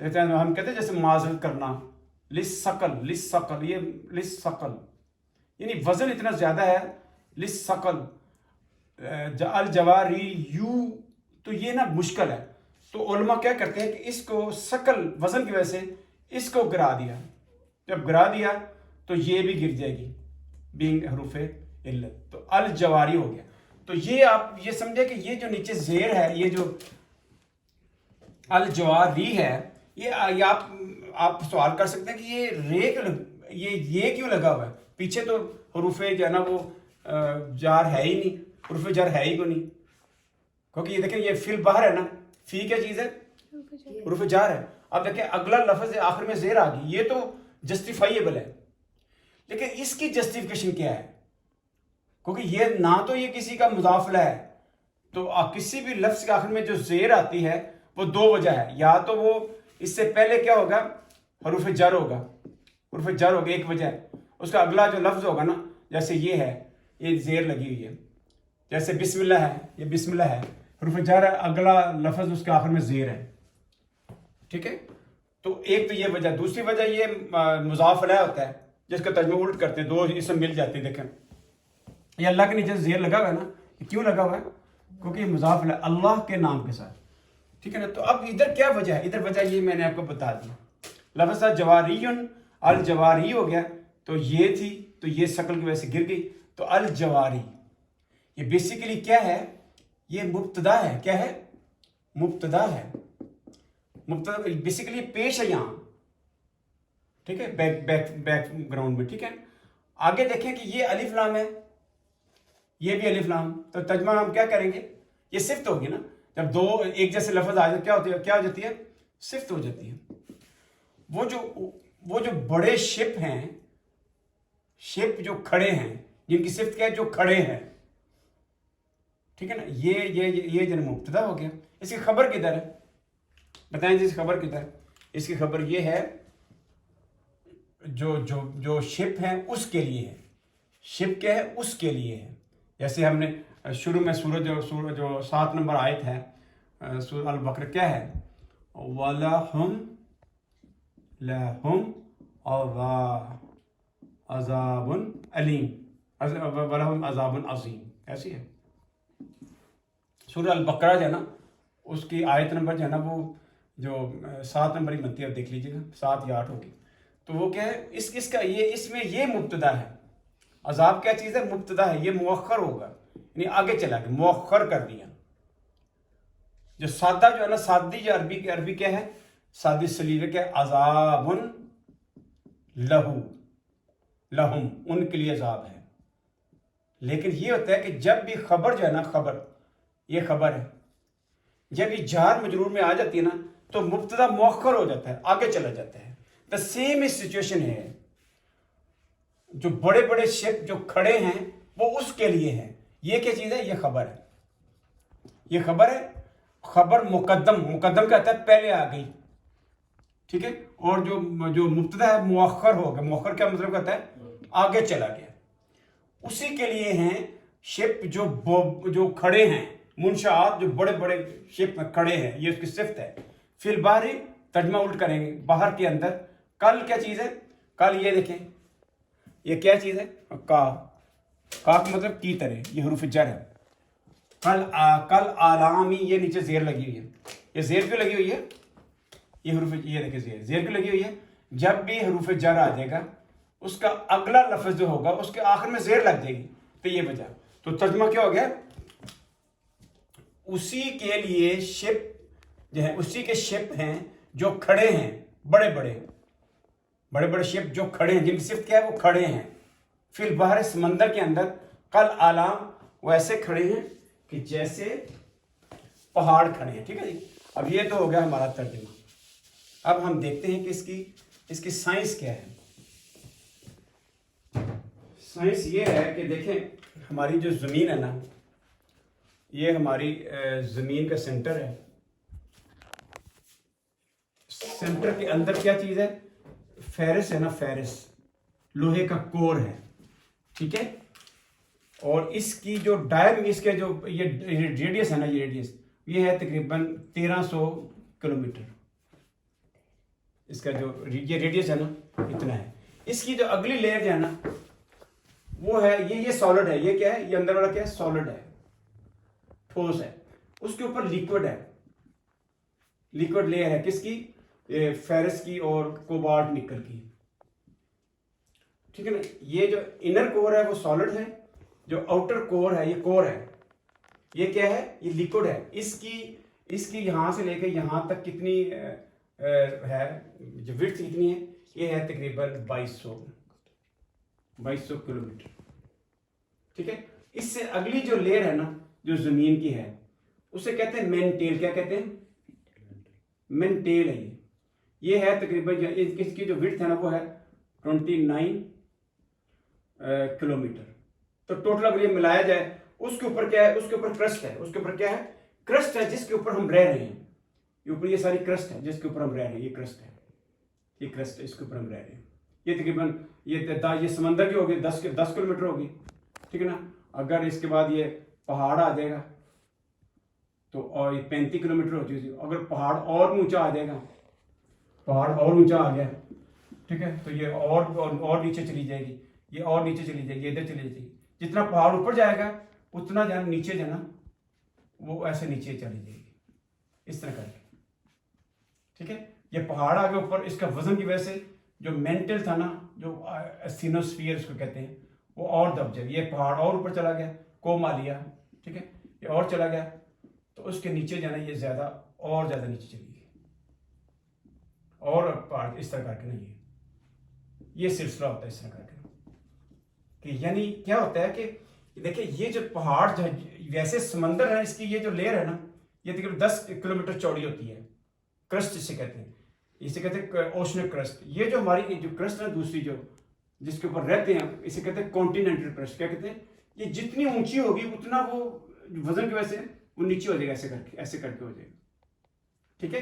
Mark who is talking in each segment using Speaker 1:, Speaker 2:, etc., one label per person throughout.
Speaker 1: ہم کہتے ہیں جیسے معذرت کرنا، لِلثقل، یہ لِلثقل یعنی وزن اتنا زیادہ ہے، لِلثقل، الجواریو، تو یہ نا مشکل ہے. تو علماء کیا کرتے ہیں کہ اس کو ثقل وزن کی وجہ سے اس کو گرا دیا، جب گرا دیا تو یہ بھی گر جائے گی، بینگ حروف علت، تو الجواری ہو گیا. تو یہ آپ یہ سمجھے کہ یہ جو نیچے زیر ہے، یہ جو الجواری ہے، یہ آپ سوال کر سکتے ہیں کہ یہ یہ کیوں لگا ہوا ہے؟ پیچھے تو حروف جو ہے نا وہ جار ہے ہی نہیں، حروف جار ہے ہی کو نہیں، کیونکہ یہ دیکھیں یہ فی البحر ہے نا، فی کیا چیز ہے؟ حروف جار ہے. اب دیکھیں اگلا لفظ آخر میں زیر آ گئی، یہ تو جسٹیفائیبل ہے، لیکن اس کی جسٹیفیکیشن کیا ہے؟ کیونکہ یہ نہ تو یہ کسی کا مضافلہ ہے، تو کسی بھی لفظ کے آخر میں جو زیر آتی ہے وہ دو وجہ ہے، یا تو وہ اس سے پہلے کیا ہوگا؟ حروف جر ہوگا، حروف جر ہوگا ایک وجہ ہے. اس کا اگلا جو لفظ ہوگا نا، جیسے یہ ہے، یہ زیر لگی ہوئی ہے، جیسے بسم اللہ ہے، یہ بسم اللہ ہے، حروف جر ہے، اگلا لفظ اس کے آخر میں زیر ہے. ٹھیک ہے، تو ایک تو یہ وجہ. دوسری وجہ یہ مضاف الیہ ہوتا ہے، جس کا ترجمہ الٹ کرتے ہیں، دو اسم مل جاتے ہیں. دیکھیں یہ اللہ کے نیچے زیر لگا ہوا ہے نا، یہ کیوں لگا ہوا ہے؟ کیونکہ یہ مضاف الیہ اللہ کے نام کے ساتھ. ٹھیک ہے نا. تو اب ادھر کیا وجہ ہے؟ ادھر وجہ یہ میں نے آپ کو بتا دی، لفظ جواریون، الجواری ہو گیا، تو یہ تھی، تو یہ شکل کی وجہ سے گر گئی. تو الجواری یہ بیسیکلی کیا ہے؟ یہ مبتدا ہے. کیا ہے؟ مبتدا ہے. مبتدا بیسیکلی پیش ہے یہاں. ٹھیک ہے، بیک گراؤنڈ میں. ٹھیک ہے، آگے دیکھیں کہ یہ الف لام ہے، یہ بھی الف لام، تو ترجمہ ہم کیا کریں گے؟ یہ صفت ہوگی نا. جب دو ایک جیسے لفظ آ جائے کیا ہوتی ہے؟ کیا ہو جاتی ہے؟ صفت ہو جاتی ہے. وہ جو بڑے شپ ہیں، شپ جو کھڑے ہیں، جن کی صفت کیا ہے؟ جو کھڑے ہیں. ٹھیک ہے نا. یہ جو مبتدا ہو گیا. اس کی خبر کدھر ہے؟ بتائیں جی، اس کی خبر کدھر ہے؟ اس کی خبر یہ ہے جو شپ ہیں اس کے لیے ہے. شپ کیا ہے؟ اس کے لیے ہے. جیسے ہم نے شروع میں سورج جو 7 نمبر آیت ہے سورہ البقرہ، کیا ہے؟ وَلَهُمْ عَذَابٌ عَلِيمٌ، وَلَهُمْ عَذَابٌ عَظِيمٌ، ایسی ہے. سورہ البقرہ جو ہے نا، اس کی آیت نمبر جو ہے نا وہ جو 7 نمبر ہی بنتی ہے، آپ دیکھ لیجیے گا 7 یا 8 ہوگی. تو وہ کیا ہے؟ اس کا اس میں یہ مبتدا ہے. عذاب کیا چیز ہے؟ مبتدا ہے. یہ مؤخر ہوگا، یعنی آگے چلا گیا، مؤخر کر دیا. جو سادہ جو ہے نا، سادی جو عربی کیا ہے؟ سادی سلیقہ کیا ہے؟ عذاب لہم، ان کے لیے عذاب ہے. لیکن یہ ہوتا ہے کہ جب بھی خبر جو ہے نا، خبر یہ خبر ہے، جب یہ جار مجرور میں آ جاتی ہے نا، تو مبتدا مؤخر ہو جاتا ہے، آگے چلا جاتا ہے. دا سیم اس سچویشن ہے. جو بڑے بڑے شپ جو کھڑے ہیں وہ اس کے لیے ہیں. یہ کیا چیز ہے؟ یہ خبر ہے. یہ خبر ہے. خبر مقدم کہتا ہے پہلے آ گئی. ٹھیک ہے. اور جو مبتدا ہے مؤخر ہوگا. مؤخر کیا مطلب کہتا ہے؟ آگے چلا گیا. اسی کے لیے ہیں شپ جو کھڑے ہیں، منشآت جو بڑے بڑے شپ میں کھڑے ہیں، یہ اس کی صفت ہے. فی البحر ترجمہ الٹ کریں گے، باہر کے اندر. کل کیا چیز ہے؟ کل یہ دیکھیں، یہ کیا چیز ہے؟ کا کا مطلب کی طرح، یہ حروف جر ہے. کل آلامی، یہ نیچے زیر لگی ہوئی ہے. یہ زیر کیوں لگی ہوئی ہے؟ یہ حروف، یہ دیکھیں زیر کیوں لگی ہوئی ہے؟ جب بھی حروف جر آ جائے گا، اس کا اگلا لفظ جو ہوگا اس کے آخر میں زیر لگ جائے گی. تو یہ وجہ. تو ترجمہ کیا ہو گیا؟ اسی کے لیے شپ جو ہے، اسی کے شپ ہیں جو کھڑے ہیں، بڑے بڑے شپ جو کھڑے ہیں، جن کی صفت کیا ہے؟ وہ کھڑے ہیں. فی البحر، سمندر کے اندر. کل آلام، وہ ایسے کھڑے ہیں کہ جیسے پہاڑ کھڑے ہیں. ٹھیک ہے جی. اب یہ تو ہو گیا ہمارا ترجمہ. اب ہم دیکھتے ہیں کہ اس کی سائنس کیا ہے. سائنس یہ ہے کہ دیکھیں، ہماری جو زمین ہے نا، یہ ہماری زمین کا سینٹر ہے. سینٹر کے اندر کیا چیز ہے؟ فیرس ہے نا، فیرس لوہے کا کور ہے. ٹھیک ہے. اور اس کی جو اس کے جو یہ ریڈیس ہے نا، یہ ہے تقریباً 1300 کلومیٹر. اس کا جو یہ ریڈیس ہے نا اتنا ہے. اس کی جو اگلی لیئر جو ہے نا وہ ہے یہ سالڈ ہے. یہ کیا ہے؟ یہ اندر والا کیا ہے؟ سالڈ ہے, ٹھوس ہے. اس کے اوپر لیکوڈ ہے, لیکوڈ لیئر ہے کس کی؟ فیرس کی اور کوبالٹ نکل کی. ٹھیک ہے نا. یہ جو انر کور ہے وہ سالڈ ہے, جو آؤٹر کور ہے یہ کور ہے, یہ کیا ہے؟ یہ لیکوڈ ہے. اس کی یہاں سے لے کے یہاں تک کتنی ہے جو وڈتھ کتنی ہے؟ یہ ہے تقریباً 2200 کلومیٹر. ٹھیک ہے. اس سے اگلی جو لیئر ہے نا جو زمین کی ہے اسے کہتے ہیں مینٹیل. کیا کہتے ہیں؟ مینٹیل ہے. یہ ہے تقریباً اس کی جو وڈتھ ہے نا وہ ہے 29 کلومیٹر. تو ٹوٹل اگر یہ ملایا جائے اس کے اوپر کیا ہے؟ اس کے اوپر کرسٹ ہے. اس کے اوپر کیا ہے؟ کرسٹ ہے جس کے اوپر ہم رہ رہے ہیں. یہ اوپر یہ ساری کرسٹ ہے جس کے اوپر ہم رہ رہے ہیں. یہ کرسٹ ہے, یہ کرسٹ ہے, اس کے اوپر ہم رہ رہے ہیں. یہ تقریباً یہ سمندر کی ہوگی 10 کلومیٹر ہوگی. ٹھیک ہے نا. اگر اس کے بعد یہ پہاڑ آ جائے گا تو اور یہ 35 کلومیٹر ہو جائے گی. اگر پہاڑ اور اونچا آ جائے گا, پہاڑ اور اونچا آ گیا, ٹھیک ہے, تو یہ اور نیچے چلی جائے گی, یہ اور نیچے چلی جائے گی, ادھر چلی جائے گی. جتنا پہاڑ اوپر جائے گا اتنا جو نیچے جو نا وہ ایسے نیچے چلی جائے گی, اس طرح کر کے. ٹھیک ہے. یہ پہاڑ آ گیا اوپر, اس کا وزن کی وجہ سے جو مینٹل تھا نا جو اسٹینوسفیئر اس کو کہتے ہیں وہ اور دب جائے. یہ پہاڑ اور اوپر چلا گیا, کومالیا. ٹھیک ہے. یہ اور چلا گیا تو اس کے نیچے جانا یہ زیادہ اور زیادہ نیچے چلی گئی اور پہاڑ اس طرح کر کے نہیں. یہ سلسلہ ہوتا ہے اس طرح کر کے کہ یعنی کیا ہوتا ہے کہ دیکھیں یہ جو پہاڑ جو ویسے سمندر ہے اس کی یہ جو لیئر ہے نا یہ تقریباً 10 کلومیٹر چوڑی ہوتی ہے. کرسٹ اسے کہتے ہیں, اسے کہتے ہیں اوشنل کرسٹ. یہ جو ہماری جو کرسٹ ہے دوسری جو جس کے اوپر رہتے ہیں اسے کہتے ہیں کانٹیننٹل کرسٹ. کیا کہتے ہیں؟ یہ جتنی اونچی ہوگی اتنا وہ وزن کی وجہ سے وہ نیچے ہو جائے گا, ایسے کر کے ہو جائے گا. ٹھیک ہے.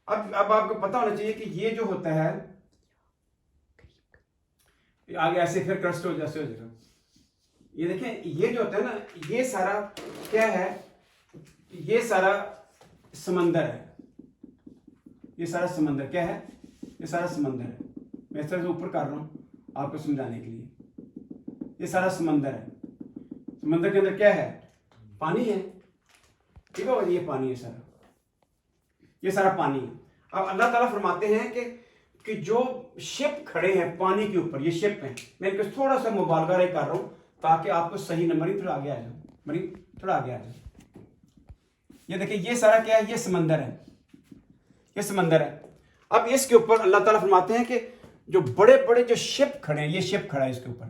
Speaker 1: اب آپ کو پتا ہونا چاہیے کہ یہ جو ہوتا ہے آگے ایسے پھر کرسٹ ہو جیسے ہو جائے گا. یہ دیکھیں یہ جو ہوتا ہے نا یہ سارا کیا ہے؟ یہ سارا سمندر ہے. یہ سارا سمندر کیا ہے؟ یہ سارا سمندر ہے. میں اس طرح سے اوپر کر رہا ہوں آپ کو سمجھانے کے لیے. یہ سارا سمندر ہے. سمندر کے اندر کیا ہے؟ پانی ہے. ٹھیک ہے. یہ پانی ہے سارا, یہ سارا پانی ہے. اب اللہ تعالیٰ فرماتے ہیں کہ جو شپ کھڑے ہیں پانی کے اوپر, یہ شپ ہیں. میں ان کو تھوڑا سا مبالغہ کر رہا ہوں تاکہ آپ کو صحیح نمبر تھوڑا آگے آ جاؤ, تھوڑا آگے آ جاؤ. یہ دیکھیں یہ سارا کیا ہے؟ یہ سمندر ہے, یہ سمندر ہے. اب اس کے اوپر اللہ تعالیٰ فرماتے ہیں کہ جو بڑے بڑے جو شپ کھڑے ہیں, یہ شپ کھڑا ہے اس کے اوپر,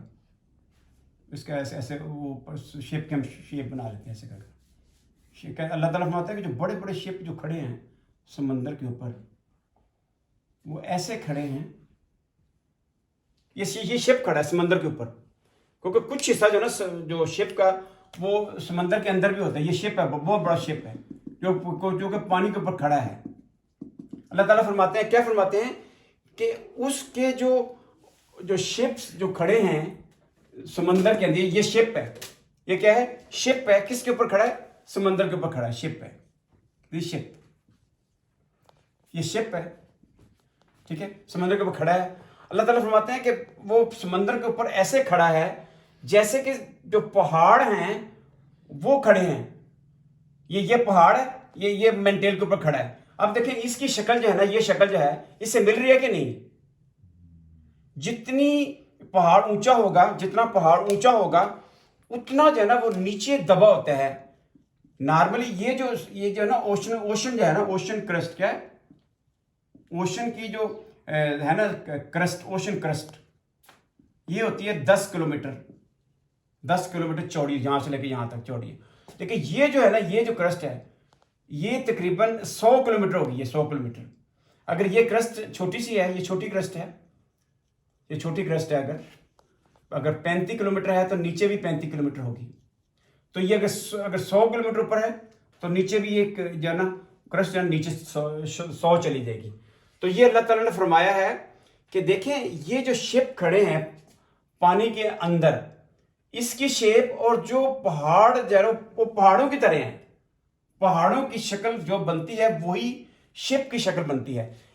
Speaker 1: اس کا ایسے وہ شپ کے ہم شیپ بنا لیتے ہیں ایسے کر کے. اللہ تعالیٰ فرماتا ہے کہ جو بڑے بڑے شپ جو کھڑے ہیں سمندر کے اوپر وہ ایسے کھڑے ہیں. یہ شپ کھڑا ہے سمندر کے اوپر کیونکہ کچھ حصہ جو نا جو شپ کا وہ سمندر کے اندر بھی ہوتا ہے. یہ شپ ہے, بہت بڑا شپ ہے جو کہ پانی کے اوپر کھڑا ہے. اللہ تعالیٰ فرماتے ہیں, کیا فرماتے ہیں کہ اس کے جو شپس جو کھڑے ہیں سمندر کے اندر, یہ شپ ہے. یہ کیا ہے؟ شپ ہے. کس کے اوپر کھڑا ہے؟ سمندر کے اوپر کھڑا ہے. شپ ہے, یہ شپ ہے. ٹھیک ہے. سمندر کے اوپر کھڑا ہے. اللہ تعالیٰ فرماتے ہیں کہ وہ سمندر کے اوپر ایسے کھڑا ہے جیسے کہ جو پہاڑ ہیں وہ کھڑے ہیں. یہ پہاڑ ہے, یہ مینٹیل کے اوپر کھڑا ہے. اب دیکھیں اس کی شکل جو ہے نا, یہ شکل جو ہے اس سے مل رہی ہے کہ نہیں؟ جتنی پہاڑ اونچا ہوگا, جتنا پہاڑ اونچا ہوگا اتنا جو ہے نا وہ نیچے دبا ہوتا ہے. نارملی یہ جو ہے نا اوشن جو ہے نا, اوشن کرسٹ کیا ہے؟ اوشن کی جو ہے نا کرسٹ, اوشن کرسٹ یہ ہوتی ہے 10 کلومیٹر چوڑی, یہاں سے لے کے یہاں تک چوڑی ہے. لیکن یہ جو ہے نا یہ جو کرسٹ ہے یہ تقریباً 100 کلومیٹر ہوگی. یہ 100 کلومیٹر. اگر یہ کرسٹ چھوٹی سی ہے, یہ چھوٹی کرسٹ ہے, یہ چھوٹی کرسٹ ہے. اگر 35 کلومیٹر ہے تو نیچے بھی 35 کلومیٹر ہوگی. تو یہ اگر 100 کلومیٹر اوپر ہے تو نیچے بھی ایک جو ہے نا کرسٹ جو ہے نیچے 100 چلی جائے گی. تو یہ اللہ تعالیٰ نے فرمایا ہے کہ دیکھیں یہ جو شپ کھڑے ہیں پانی کے اندر, اس کی شیپ اور جو پہاڑ جو ہے وہ پہاڑوں کی طرح ہیں. پہاڑوں کی شکل جو بنتی ہے وہی شپ کی شکل بنتی ہے.